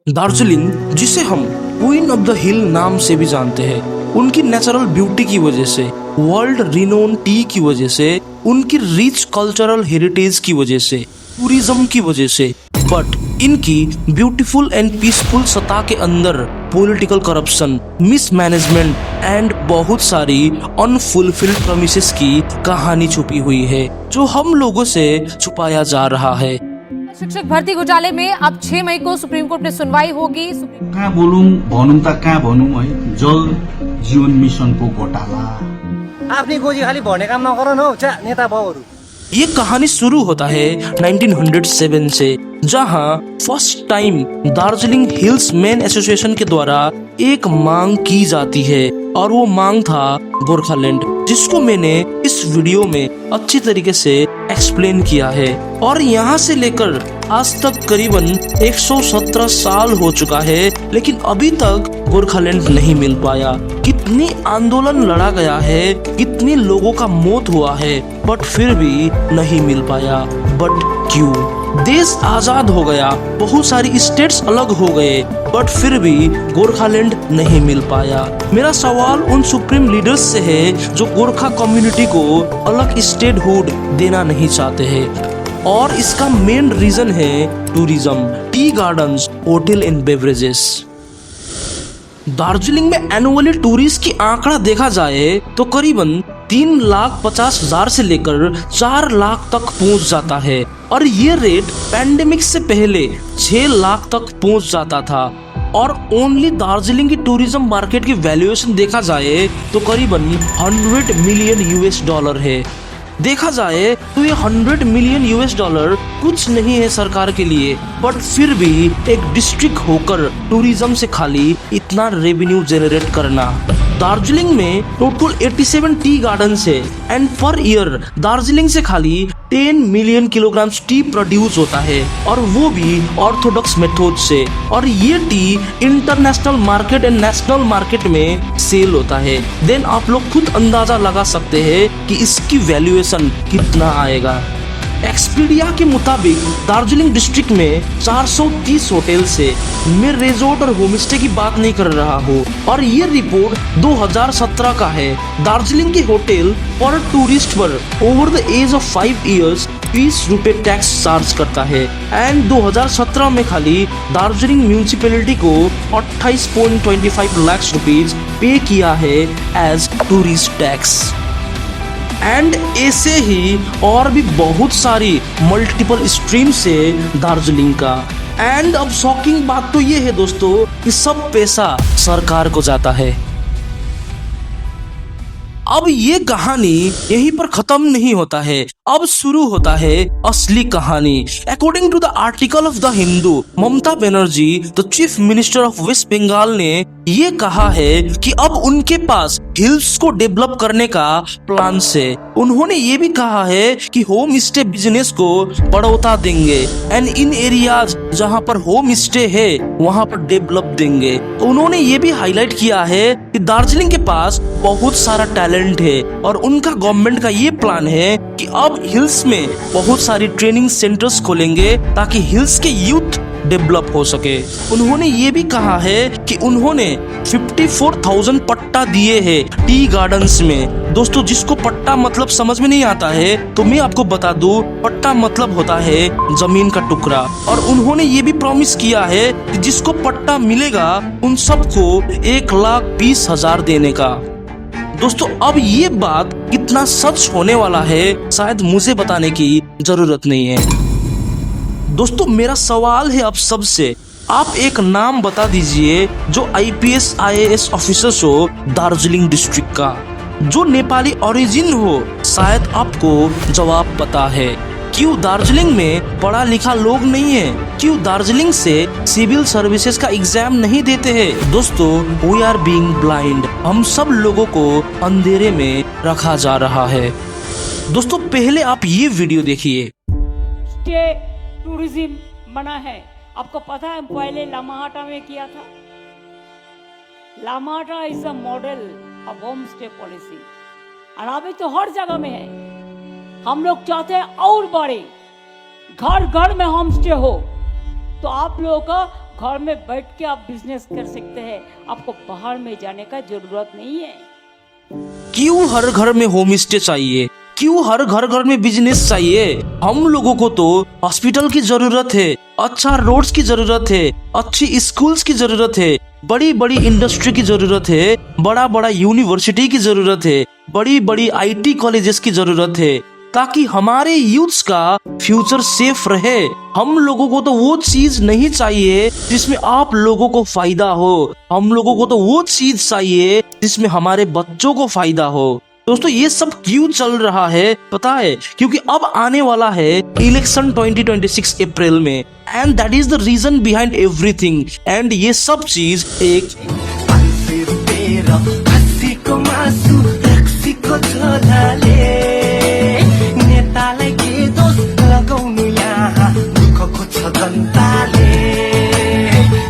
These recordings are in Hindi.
दार्जिलिंग, जिसे हम क्वीन ऑफ द हिल नाम से भी जानते हैं, उनकी नेचुरल ब्यूटी की वजह से, वर्ल्ड रिनोन टी की वजह से, उनकी रिच कल्चरल हेरिटेज की वजह से, टूरिज्म की वजह से, बट इनकी ब्यूटीफुल एंड पीसफुल सत्ता के अंदर पॉलिटिकल करप्शन, मिसमैनेजमेंट एंड बहुत सारी अनफुलफिल्ड प्रॉमिसेस की कहानी छुपी हुई है, जो हम लोगों से छुपाया जा रहा है। शिक्षक भर्ती घोटाले में अब 6 मई को सुप्रीम कोर्ट में सुनवाई होगी। कहाँ बोलूं भनौं त कहाँ भनौं है, जल जीवन मिशनको घोटाला। आफ्नै गोजी खाली भन्ने काम नगर न हौ नेता बाबुहरू। ये कहानी शुरू होता है 1907 से, जहां first time Darjeeling hills man association के द्वारा एक मांग की जाती है, और वो मांग था गोरखालैंड, जिसको मैंने इस वीडियो में अच्छी तरीके से एक्सप्लेन किया है। और यहाँ से लेकर आज तक करीबन 117 साल हो चुका है, लेकिन अभी तक गोरखालैंड नहीं मिल पाया। कितनी आंदोलन लड़ा गया है, कितनी लोगों का मौत हुआ है, बट फिर भी नहीं मिल पाया। बट क्यों? देश आजाद हो गया, बहुत सारी स्टेट्स अलग हो गए, बट फिर भी गोरखालैंड नहीं मिल पाया। मेरा सवाल उन सुप्रीम लीडर्स से है जो गोरखा कम्युनिटी को अलग स्टेटहुड देना नहीं चाहते हैं, और इसका मेन रीजन है tourism, tea gardens, hotel and beverages. Darjeeling में एनुअली टूरिस्ट की आंकड़ा देखा जाए तो करीबन 3,50,000 से लेकर 4 लाख तक पहुंच जाता है, और ये रेट पैंडेमिक से पहले 6 लाख तक पहुंच जाता था। और ओनली दार्जिलिंग की टूरिज्म मार्केट की वैल्यूएशन देखा जाए तो करीबन 100 मिलियन यूएस डॉलर है। देखा जाए तो ये 100 मिलियन यूएस डॉलर कुछ नहीं है सरकार के लिए, बट फिर भी एक डिस्ट्रिक्ट होकर टूरिज्म से खाली इतना रेवेन्यू जनरेट करना। दार्जिलिंग में टोटल 87 टी गार्डन्स है, एंड पर ईयर दार्जिलिंग से खाली 10 मिलियन किलोग्राम टी प्रोड्यूस होता है, और वो भी ऑर्थोडॉक्स मेथड से। और ये T international market and national market में सेल होता है। देन आप लोग खुद अंदाजा लगा सकते हैं कि इसकी वैल्यूएशन कितना आएगा। एक्सपीडिया के मुताबिक दार्जिलिंग डिस्ट्रिक्ट में 430 होटल से, मैं रिजॉर्ट और होमस्टे की बात नहीं कर रहा हूँ, और ये रिपोर्ट 2017 का है। दार्जिलिंग के होटल पर टूरिस्ट पर over the age of 5 years 20 रुपए टैक्स चार्ज करता है, एंड 2017 में खाली दार्जिलिंग म्यूनिसिपैलिटी को 28.25 लाख रुपीज पे किया है एज टूरिस्ट टैक्स। एंड ऐसे ही और भी बहुत सारी मल्टीपल स्ट्रीम से दार्जिलिंग का। एंड अब शॉकिंग बात तो ये है दोस्तों कि सब पैसा सरकार को जाता है। अब ये कहानी यहीं पर खत्म नहीं होता है, अब शुरू होता है असली कहानी। According to the article of the Hindu, Mamata Banerjee the chief minister of west Bengal ने ये कहा है कि अब उनके पास हिल्स को डेवलप करने का प्लान है। उन्होंने ये भी कहा है कि होम स्टे बिजनेस को बढ़ावा देंगे, एंड इन एरियाज जहाँ पर होम स्टे है वहाँ पर डेवलप देंगे। तो उन्होंने ये भी हाईलाइट किया है कि दार्जिलिंग के पास बहुत सारा टैलेंट है, और उनका गवर्नमेंट का ये प्लान है कि अब हिल्स में बहुत सारी ट्रेनिंग सेंटर्स खोलेंगे ताकि हिल्स के यूथ डेवलप हो सके। उन्होंने ये भी कहा है कि उन्होंने 54,000 पट्टा दिए हैं टी गार्डन्स में। दोस्तों, जिसको पट्टा मतलब समझ में नहीं आता है तो मैं आपको बता दूं, पट्टा मतलब होता है जमीन का टुकड़ा। और उन्होंने ये भी प्रॉमिस किया है कि जिसको पट्टा मिलेगा उन सबको 1,20,000 देने का। दोस्तों, अब ये बात कितना सच होने वाला है शायद मुझे बताने की जरूरत नहीं है। दोस्तों, मेरा सवाल है आप सबसे, आप एक नाम बता दीजिए जो IPS IAS ऑफिसर्स हो दार्जिलिंग डिस्ट्रिक्ट का, जो नेपाली ओरिजिन हो। शायद आपको जवाब पता है। क्यों दार्जिलिंग में पढ़ा लिखा लोग नहीं है? क्यों दार्जिलिंग से सिविल सर्विसेज का एग्जाम नहीं देते हैं? दोस्तों, वी आर बीइंग ब्लाइंड, हम सब लोगों को अंधेरे में रखा जा रहा है। दोस्तों, पहले आप ये वीडियो देखिए। टूरिज्म बना है, आपको पता है पहले लामाहाटा में किया था। Lamahatta is a model of home stay policy, और अभी तो हर जगह में है। हम लोग चाहते हैं और बड़े, घर घर में होम स्टे हो, तो आप लोगों का घर में बैठ के आप बिजनेस कर सकते हैं, आपको बाहर में जाने का जरूरत नहीं है। क्यों हर घर में होम स्टे चाहिए? क्यों हर घर में बिजनेस चाहिए? हम लोगों को तो हॉस्पिटल की जरूरत है, अच्छा रोड्स की जरूरत है, अच्छी स्कूल्स की जरूरत है, बड़ी बड़ी इंडस्ट्री की जरूरत है, बड़ा बड़ा यूनिवर्सिटी की जरूरत है, बड़ी बड़ी IT कॉलेजेस की जरूरत है, ताकि हमारे यूथ्स का फ्यूचर सेफ रहे। हम लोगों को तो वो चीज नहीं चाहिए जिसमें आप लोगों को फायदा हो, हम लोगों को तो वो चीज चाहिए जिसमें हमारे बच्चों को फायदा हो। दोस्तों ये सब क्यों चल रहा है पता है? क्योंकि अब आने वाला है इलेक्शन 2026 अप्रैल में, and that is the reason behind everything. And ये सब चीज एक नेतालाई के दोष लगाउनु यहाँ दुःखको छ जनताले,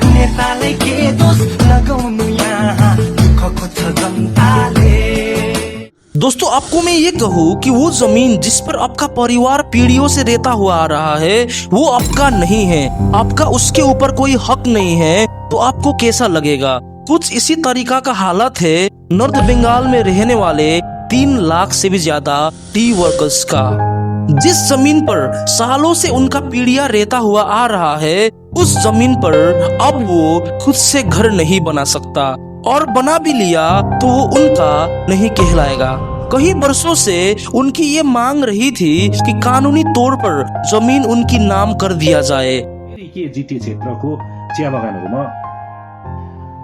नेतालाई के दोष लगाउनु यहाँ दुःखको छ जनताले। दोस्तों आपको मैं ये कहूँ कि वो जमीन जिस पर आपका परिवार पीढ़ियों से रहता हुआ आ रहा है वो आपका नहीं है, आपका उसके ऊपर कोई हक नहीं है, तो आपको कैसा लगेगा? कुछ इसी तरीका का हालत है नॉर्थ बंगाल में रहने वाले 3 लाख से भी ज्यादा टी वर्कर्स का। जिस जमीन पर सालों से उनका पीढ़िया रहता हुआ आ रहा है, उस जमीन पर अब वो खुद से घर नहीं बना सकता, और बना भी लिया तो वो उनका नहीं कहलाएगा। कई वर्षों से उनकी ये मांग रही थी कि कानूनी तौर पर जमीन उनकी नाम कर दिया जाए। जिटिए क्षेत्रको चिया बगानहरूमा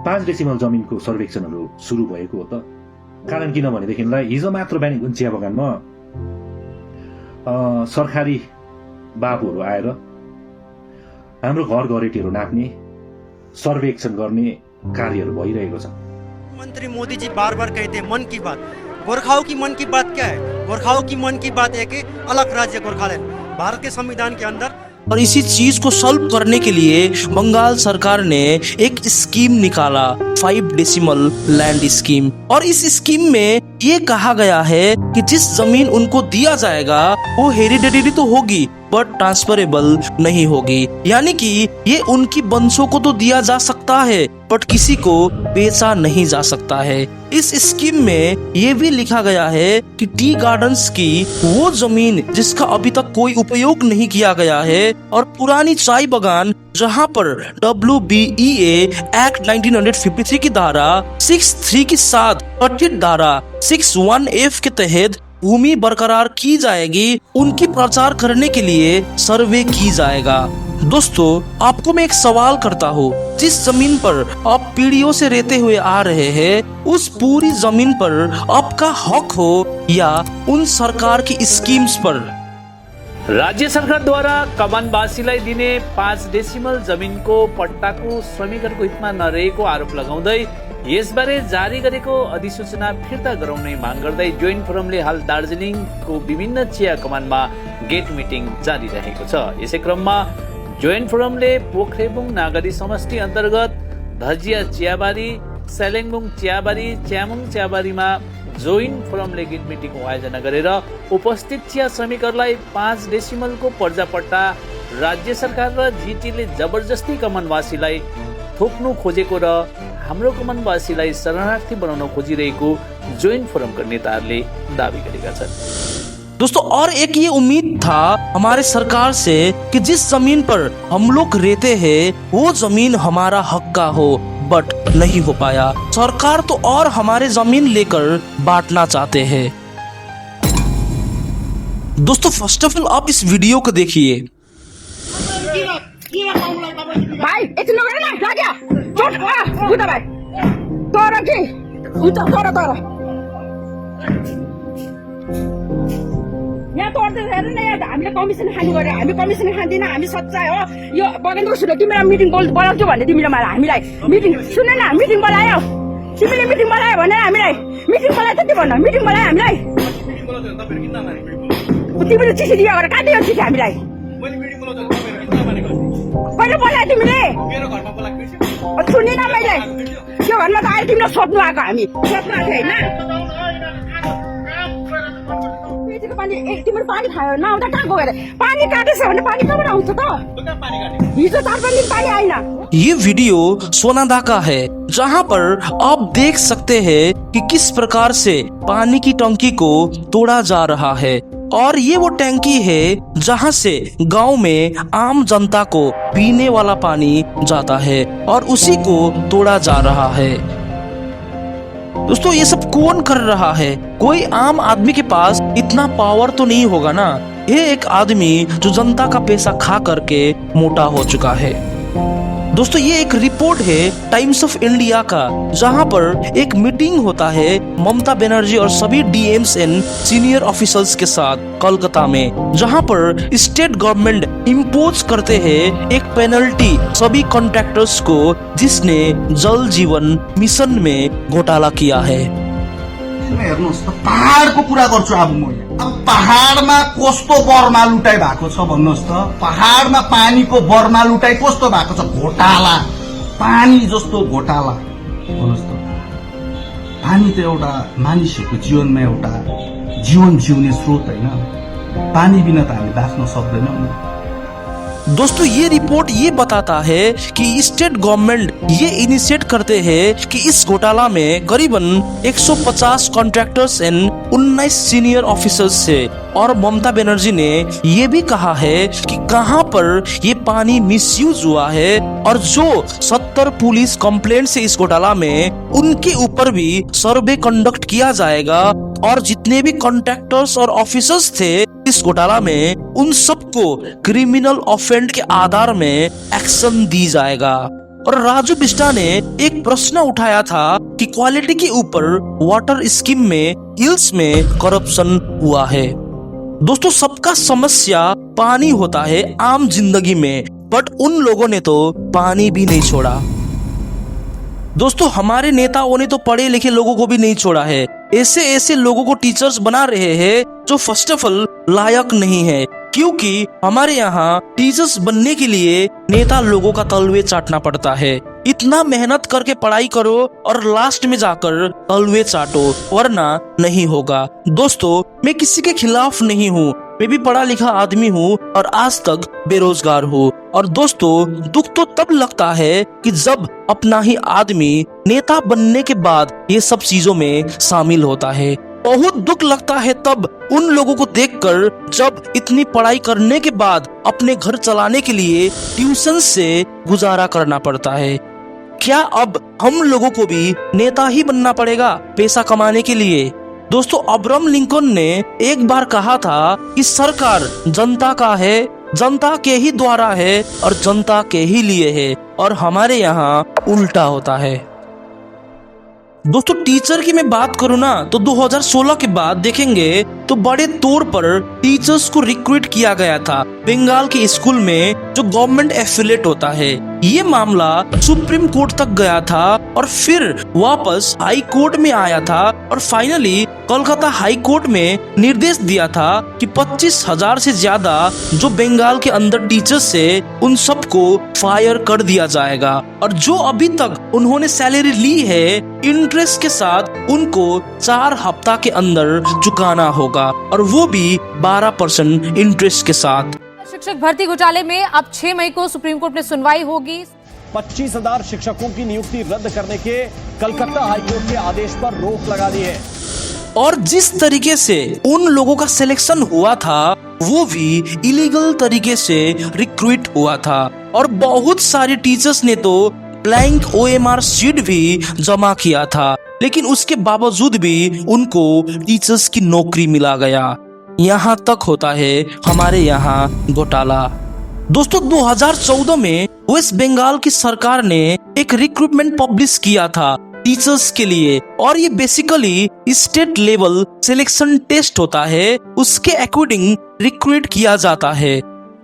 5 डेसिमल जमिनको सर्वेक्षणहरू सुरु भएको हो त। कारण किनभनेदेखिलाई हिजो मात्र बिहान चिया बगानमा सरकारी बाबुहरू आएर हाम्रो घर घरेटीहरू नाप्ने सर्वेक्षण गर्ने कार्यहरू भइरहेको छ। मंत्री मोदी जी बार बार कहते हैं मन की बात, गोरखाओं की मन की बात क्या है? गोरखाओं की मन की बात है कि अलग राज्य गोरखालैंड भारत के संविधान के अंदर। और इसी चीज को सॉल्व करने के लिए बंगाल सरकार ने एक स्कीम निकाला, 5 डेसिमल लैंड स्कीम। और इस स्कीम में ये कहा गया है कि जिस जमीन उनको दिया जाएगा वो हेरिडेटरी तो होगी बट ट्रांसफरेबल नहीं होगी, यानी कि ये उनकी वंशों को तो दिया जा सकता है बट किसी को बेचा नहीं जा सकता है। इस स्कीम में ये भी लिखा गया है कि टी गार्डन्स की वो जमीन जिसका अभी तक कोई उपयोग नहीं किया गया है, और पुरानी चाय बगान जहां पर WBEA एक्ट 1953 की धारा 63 के साथ कथित धारा 61F के तहत भूमि बरकरार की जाएगी, उनकी प्रचार करने के लिए सर्वे की जाएगा। दोस्तों आपको मैं एक सवाल करता हूँ, जिस जमीन पर आप पीढ़ियों से रहते हुए आ रहे हैं उस पूरी जमीन पर आपका हक हो या उन सरकार की स्कीम्स पर? राज्य सरकारद्वारा कमानवासीलाई दिने 5 डेसिमल जमिनको पट्टाको श्रमिकहरूको हितमा नरहेको आरोप लगाउँदै यसबारे जारी गरेको अधिसूचना फिर्ता गराउने माग गर्दै जोइन्ट फोरमले हाल दार्जिलिङको विभिन्न चिया कमानमा गेट मिटिङ जारी रहेको छ। यसै क्रममा जोइन्ट फोरमले पोखरेबुङ नागरी समष्टि अन्तर्गत धजिया चियाबारी, सेलेङबुङ चियाबारी, च्यामुङ चियाबारीमा जोइन्ट फोरमले गेट मिटिङको आयोजना गरेर उपस्थित चिया श्रमिकहरूलाई 5 डेसिमलको पर्जापट्टा राज्य सरकार र जिटीले जबरजस्ती कमानवासीलाई थोप्नु खोजेको र हाम्रो कमानवासीलाई शरणार्थी बनाउन खोजिरहेको जोइन्ट फोरमका नेताहरूले दावी गरेका छन्। दोस्तों और एक ये उम्मीद था हमारे सरकार से कि जिस जमीन पर हम लोग रहते हैं वो जमीन हमारा हक का हो, बट नहीं हो पाया। सरकार तो और हमारे जमीन लेकर बांटना चाहते हैं। दोस्तों फर्स्ट ऑफ ऑल आप इस वीडियो को देखिए। भाई इतना बड़ा ना क्या छोड़ उधर भाई तोरा की उधर तोरा यहाँ तोड्दै हेर न यार, हामीले कमिसन खाने गरे, हामी कमिसन खाँदैन, हामी सच्चाइ हो। यो बगेन्द्र सुले तिमीलाई मिटिङ बोलाउँछु भन्ने तिमीले हामीलाई मिटिङ सुन न, मिटिङ बोलायो तिमीले, मिटिङ बोलायो भने हामीलाई मिटिङ बोलायो त के भन्नु, मिटिङ बोलायो हामीलाई तिमीले चिठी दियो भने काट्यो चिठी हामीलाई कहिले बोलायो तिमीले? सुनेन मैले, त्यो घरमा त अहिले तिमीलाई सोध्नु आएको, हामी सोध्नु आएको होइन। मेचीको पानी तिम्रो पानी खायो नआउँदा कहाँ गएर पानी काटेछ भने पानी कहाँबाट आउँछ त हिजो 4-5 दिन पानी आएन। ये वीडियो सोनादा का है, जहां पर आप देख सकते हैं कि किस प्रकार से पानी की टंकी को तोड़ा जा रहा है। और ये वो टैंकी है जहां से गांव में आम जनता को पीने वाला पानी जाता है और उसी को तोड़ा जा रहा है। दोस्तों ये सब कौन कर रहा है? कोई आम आदमी के पास इतना पावर तो नहीं होगा ना। ये एक आदमी जो जनता का पैसा खा करके मोटा हो चुका है। दोस्तों ये एक रिपोर्ट है टाइम्स ऑफ इंडिया का, जहां पर एक मीटिंग होता है ममता बनर्जी और सभी डीएम्स एंड सीनियर ऑफिसर्स के साथ कोलकाता में, जहां पर स्टेट गवर्नमेंट इम्पोज करते हैं एक पेनल्टी सभी कॉन्ट्रैक्टर्स को जिसने जल जीवन मिशन में घोटाला किया है। हेर्नुहोस् त, पहाडको कुरा गर्छु अब म। अब पहाडमा कस्तो बर्मा लुटाइ भएको छ भन्नुहोस् त। पहाडमा पानीको बर्मा लुटाइ कस्तो भएको छ? घोटाला, पानी जस्तो घोटाला। भन्नुहोस् त, पानी त एउटा मानिसहरूको जीवनमा एउटा जीवन जिउने स्रोत होइन। पानी बिना त हामी बाँच्न सक्दैनौँ। दोस्तों ये रिपोर्ट ये बताता है कि स्टेट गवर्नमेंट ये इनिशिएट करते हैं कि इस घोटाला में करीबन 150 कॉन्ट्रैक्टर्स एंड 19 सीनियर ऑफिसर्स से। और ममता बनर्जी ने ये भी कहा है कि कहां पर ये पानी मिसयूज हुआ है और जो 70 पुलिस कंप्लेंट से इस घोटाला में उनके ऊपर भी सर्वे कंडक्ट किया जाएगा और जितने भी कॉन्ट्रैक्टर्स और ऑफिसर्स थे इस घोटाला में उन सबको क्रिमिनल ऑफेंड के आधार में एक्शन दी जाएगा। और राजू बिष्टा ने एक प्रश्न उठाया था कि क्वालिटी के ऊपर वाटर स्कीम में हिल्स में करप्शन हुआ है। दोस्तों सबका समस्या पानी होता है आम जिंदगी में, बट उन लोगों ने तो पानी भी नहीं छोड़ा। दोस्तों हमारे नेताओं ने तो पढ़े लिखे लोगों को भी नहीं छोड़ा है। ऐसे ऐसे लोगों को टीचर्स बना रहे हैं जो फर्स्ट ऑफ ऑल लायक नहीं है, क्योंकि हमारे यहाँ टीचर्स बनने के लिए नेता लोगों का तलवे चाटना पड़ता है। इतना मेहनत करके पढ़ाई करो और लास्ट में जाकर तलवे चाटो, वरना नहीं होगा। दोस्तों मैं किसी के खिलाफ नहीं हूँ, मैं भी पढ़ा लिखा आदमी हूँ और आज तक बेरोजगार हूँ। और दोस्तों दुख तो तब लगता है कि जब अपना ही आदमी नेता बनने के बाद ये सब चीजों में शामिल होता है। बहुत दुख लगता है तब उन लोगों को देखकर जब इतनी पढ़ाई करने के बाद अपने घर चलाने के लिए ट्यूशन से गुजारा करना पड़ता है। क्या अब हम लोगों को भी नेता ही बनना पड़ेगा पैसा कमाने के लिए? दोस्तों अब्राहम लिंकन ने एक बार कहा था कि सरकार जनता का है, जनता के ही द्वारा है और जनता के ही लिए है, और हमारे यहाँ उल्टा होता है। दोस्तों टीचर की मैं बात करूँ ना तो 2016 के बाद देखेंगे तो बड़े तौर पर टीचर्स को रिक्रूट किया गया था बंगाल के स्कूल में जो गवर्नमेंट एफिलिएट होता है। ये मामला सुप्रीम कोर्ट तक गया था और फिर वापस हाई कोर्ट में आया था और फाइनली कोलकाता हाई कोर्ट में निर्देश दिया था कि 25,000 से ज्यादा जो बंगाल के अंदर टीचर्स से उन सबको फायर कर दिया जाएगा, और जो अभी तक उन्होंने सैलरी ली है इंटरेस्ट के साथ उनको 4 हफ्ता के अंदर चुकाना होगा, और वो भी 12% इंटरेस्ट के साथ। शिक्षक भर्ती घोटाले में अब 6 मई को सुप्रीम कोर्ट में सुनवाई होगी। 25,000 शिक्षकों की नियुक्ति रद्द करने के कलकत्ता हाईकोर्ट के आदेश पर रोक लगा दी है। और जिस तरीके से उन लोगों का सिलेक्शन हुआ था वो भी इलीगल तरीके से रिक्रूट हुआ था, और बहुत सारे टीचर्स ने तो ब्लैंक OMR शीट भी जमा किया था, लेकिन उसके बावजूद भी उनको टीचर्स की नौकरी मिला गया। यहाँ तक होता है हमारे यहाँ घोटाला। दोस्तों 2014 में वेस्ट बंगाल की सरकार ने एक रिक्रूटमेंट पब्लिश किया था टीचर्स के लिए, और ये basically state level selection test होता है, उसके अकॉर्डिंग रिक्रूट किया जाता है।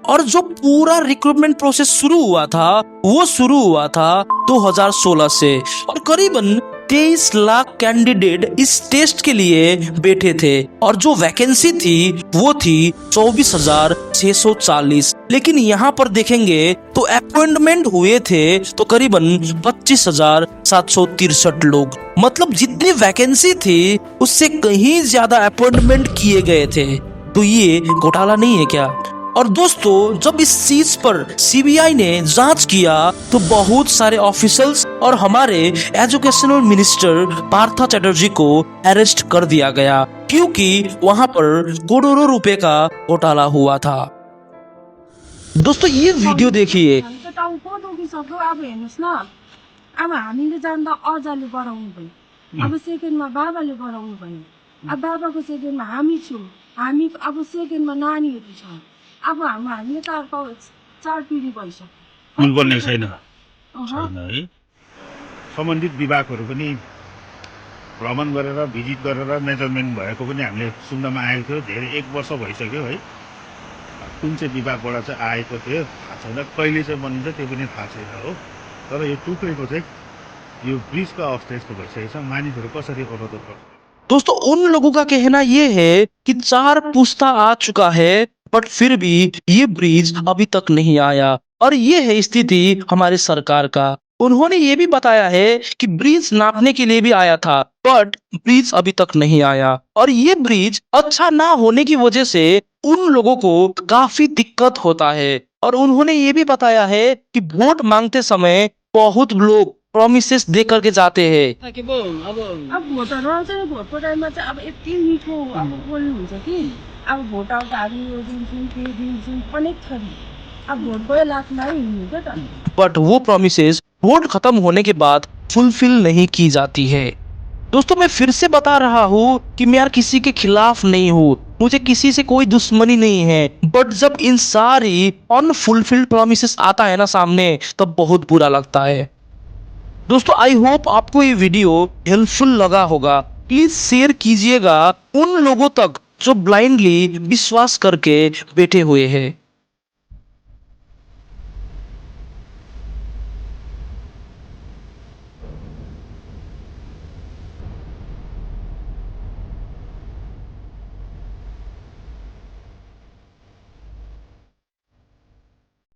और जो पूरा रिक्रूटमेंट प्रोसेस शुरू हुआ था वो शुरू हुआ था 2016 से, और करीबन 23 लाख कैंडिडेट इस टेस्ट के लिए बैठे थे और जो वैकेंसी थी वो थी 24,640। लेकिन यहाँ पर देखेंगे तो अपॉइंटमेंट हुए थे तो करीबन 25,763 लोग। मतलब जितनी वैकेंसी थी उससे कहीं ज्यादा अपॉइंटमेंट किए गए थे। तो ये घोटाला नहीं है क्या? और दोस्तों जब इस चीज पर सीबीआई ने जांच किया तो बहुत सारे ऑफिसर्स और हमारे एजुकेशनल मिनिस्टर पार्थ चैटर्जी को अरेस्ट कर दिया गया क्योंकि वहां पर करोड़ों रुपए का घोटाला हुआ था। दोस्तों ये वीडियो देखिए। अब हेर्नुहोस् न, अब हामीले जान्दा अजाले गराउनु भयो, अब सेकेन्डमा बाबाले गराउनु भयो, अब बाबाको सेकेन्डमा हामी छौँ, हामी अब सेकेन्डमा नानीहरू छ, अब हामीले चार पिँढी भइसक्यो। बोल्ने छैन है। सम्बन्धित विभागहरू पनि भ्रमण गरेर भिजिट गरेर मेजरमेन्ट भएको पनि हामीले सुन्नमा आएको थियो। धेरै 1 वर्ष भइसक्यो है। कुन चाहिँ विभागबाट चाहिँ आएको थियो थाहा छैन, कहिले चाहिँ बनिन्छ त्यो पनि थाहा छैन हो। तर यो टुक्रेको चाहिँ यो ब्रिजको अवस्था यस्तो भइसकेको छ, मानिसहरू कसरी अवरोध गर्छ। दोस्तों उन लोगों का कहना ये है कि 4 पुस्ता आ चुका है बट फिर भी ये ब्रिज अभी तक नहीं आया और ये है स्थिति हमारे सरकार का। उन्होंने ये भी बताया है कि ब्रिज नापने के लिए भी आया था बट ब्रिज अभी तक नहीं आया और ये ब्रिज अच्छा ना होने की वजह से उन लोगों को काफी दिक्कत होता है। और उन्होंने ये भी बताया है कि वोट मांगते समय बहुत लोग प्रोमिसेस दे करके जाते हैं। अब भोटहरू आउँछ नि, भोटको टाइममा चाहिँ अब यति मिठो अब बोल्नुहुन्छ कि अब भोट आउँदा हामी यो दिन्छौँ त्यो दिन्छौँ अनेक थरी, अब भोटको लाखमा हिँड्नु क्या त। बट वो प्रोमिसेस वोट खत्म होने के बाद फुलफिल नहीं की जाती है। दोस्तों मैं फिर से बता रहा हूँ कि मैं यार किसी के खिलाफ नहीं हूँ, मुझे किसी से कोई दुश्मनी नहीं है, बट जब इन सारी अनफुलफिल्ड प्रोमिसेस आता है ना सामने तब बहुत बुरा लगता है। दोस्तों आई होप आपको ये वीडियो हेल्पफुल लगा होगा। प्लीज शेयर कीजिएगा उन लोगों तक जो ब्लाइंडली विश्वास करके बैठे हुए हैं।